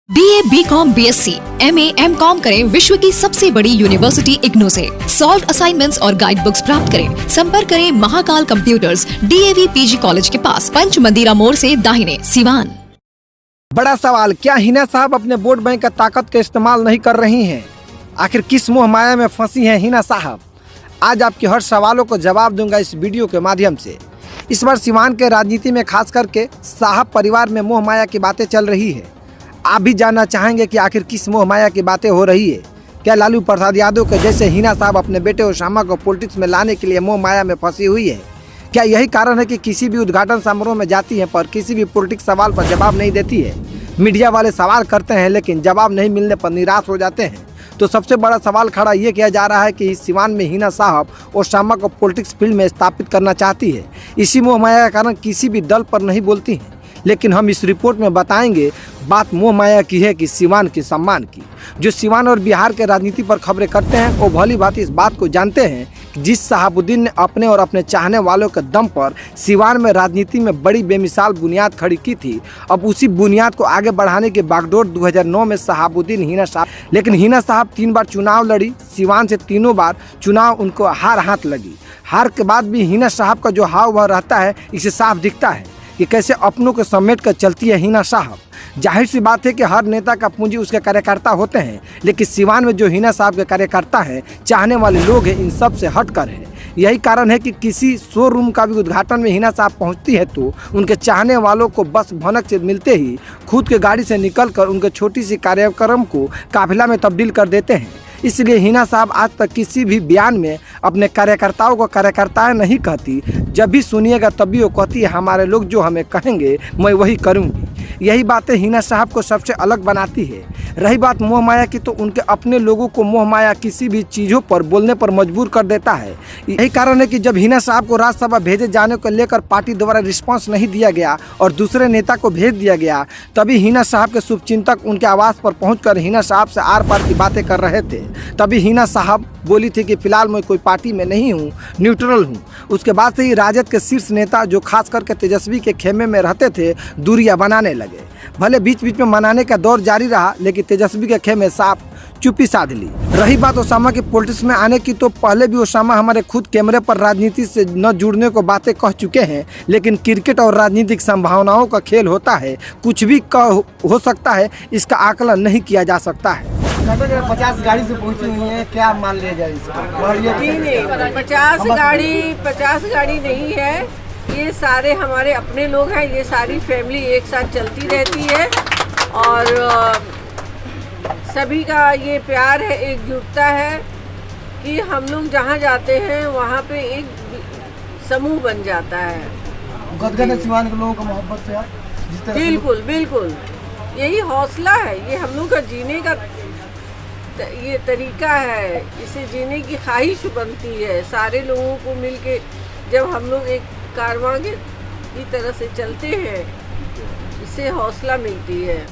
BA, BCom, BSc, MA, MCom करें विश्व की सबसे बड़ी यूनिवर्सिटी इग्नू से। सॉल्व असाइनमेंट्स और गाइड बुक्स प्राप्त करें। संपर्क करें Mahakal computers, DAV PG college के पास, पंच मंदिरा मोड़ से दाहिने, सिवान। बड़ा सवाल, क्या हिना साहब अपने वोट बैंक का ताकत का इस्तेमाल नहीं कर रही हैं? आखिर किस मोह माया में फंसी हैं हिना साहब? आज आपके हर सवालों को जवाब दूंगा इस वीडियो के माध्यम से। इस बार सिवान के राजनीति में खास करके साहब परिवार में मोह माया की बातें चल रही है। आप भी जानना चाहेंगे कि आखिर किस मोह माया की बातें हो रही है। क्या लालू प्रसाद यादव के जैसे हिना साहब अपने बेटे ओसामा को पॉलिटिक्स में लाने के लिए मोह माया में फंसी हुई है? क्या यही कारण है कि किसी भी उद्घाटन समारोह में जाती है पर किसी भी पॉलिटिक्स सवाल पर जवाब नहीं देती है? मीडिया वाले सवाल करते हैं लेकिन जवाब नहीं मिलने पर निराश हो जाते हैं। तो सबसे बड़ा सवाल खड़ा ये किया जा रहा है कि इस सिवान में हिना साहब ओसामा को पॉलिटिक्स फील्ड में स्थापित करना चाहती है। इसी मोह माया के कारण किसी भी दल पर नहीं बोलती हैं। लेकिन हम इस रिपोर्ट में बताएंगे बात मोह माया की है कि सिवान के सम्मान की। जो सिवान और बिहार के राजनीति पर खबरें करते हैं वो भली भांति इस बात को जानते हैं कि जिस शहाबुद्दीन ने अपने और अपने चाहने वालों के दम पर सिवान में राजनीति में बड़ी बेमिसाल बुनियाद खड़ी की थी, अब उसी बुनियाद को आगे बढ़ाने के बागडोर 2009 में शहाबुद्दीन हिना साहब, लेकिन हिना साहब 3 बार चुनाव लड़ी। सिवान से तीनों बार चुनाव उनको हार हाथ लगी। हार के बाद भी हिना साहब का जो हाव भाव रहता है इसे साफ दिखता है कि कैसे अपनों को समेट कर चलती है हिना साहब। जाहिर सी बात है कि हर नेता का पूंजी उसके कार्यकर्ता होते हैं, लेकिन सिवान में जो हिना साहब के कार्यकर्ता हैं, चाहने वाले लोग हैं, इन सब से हटकर है। यही कारण है कि किसी शोरूम का भी उद्घाटन में हिना साहब पहुंचती है तो उनके चाहने वालों को बस भनक से मिलते ही खुद के गाड़ी से निकलकर उनके छोटी सी कार्यक्रम को काफिला में तब्दील कर देते हैं। इसलिए हिना साहब आज तक किसी भी बयान में अपने कार्यकर्ताओं को कार्यकर्ताएं नहीं कहती। जब भी सुनिएगा तभी वो कहती है हमारे लोग जो हमें कहेंगे मैं वही करूंगी। यही बातें हिना साहब को सबसे अलग बनाती है। रही बात मोह माया की, तो उनके अपने लोगों को मोह माया किसी भी चीज़ों पर बोलने पर मजबूर कर देता है। यही कारण है कि जब हिना साहब को राज्यसभा भेजे जाने को लेकर पार्टी द्वारा रिस्पांस नहीं दिया गया और दूसरे नेता को भेज दिया गया, तभी हिना साहब के शुभचिंतक उनके आवास पर पहुंचकर हिना साहब से आर पार की बातें कर रहे थे। तभी हिना साहब बोली थी कि फिलहाल मैं कोई पार्टी में नहीं हूँ, न्यूट्रल हूँ। उसके बाद से ही राजद के शीर्ष नेता जो खास करके तेजस्वी के खेमे में रहते थे दूरियां बनाने लगे। भले बीच बीच में मनाने का दौर जारी रहा, लेकिन तेजस्वी के खेमे साफ चुप्पी साध ली। रही बात ओसामा की पॉलिटिक्स में आने की, तो पहले भी ओसामा हमारे खुद कैमरे पर राजनीति से न जुड़ने को बातें कह चुके हैं। लेकिन क्रिकेट और राजनीतिक संभावनाओं का खेल होता है, कुछ भी हो सकता है, इसका आकलन नहीं किया जा सकता है। 50 गाड़ी से पहुंची हुई है, क्या मान लिया जाए इसको? नहीं, 50 गाड़ी नहीं है, ये सारे हमारे अपने लोग हैं। ये सारी फैमिली एक साथ चलती रहती है और सभी का ये प्यार है, एकजुटता है कि हम लोग जहाँ जाते हैं वहाँ पे एक समूह बन जाता है। गदगद है सिवान के लोगों का मोहब्बत से आप जिस तरह बिल्कुल बिल्कुल, यही हौसला है, ये हम लोग का जीने का ये तरीका है, इसे जीने की ख्वाहिश बनती है। सारे लोगों को मिलके जब हम लोग एक कारवां की तरह से चलते हैं, इससे हौसला मिलती है।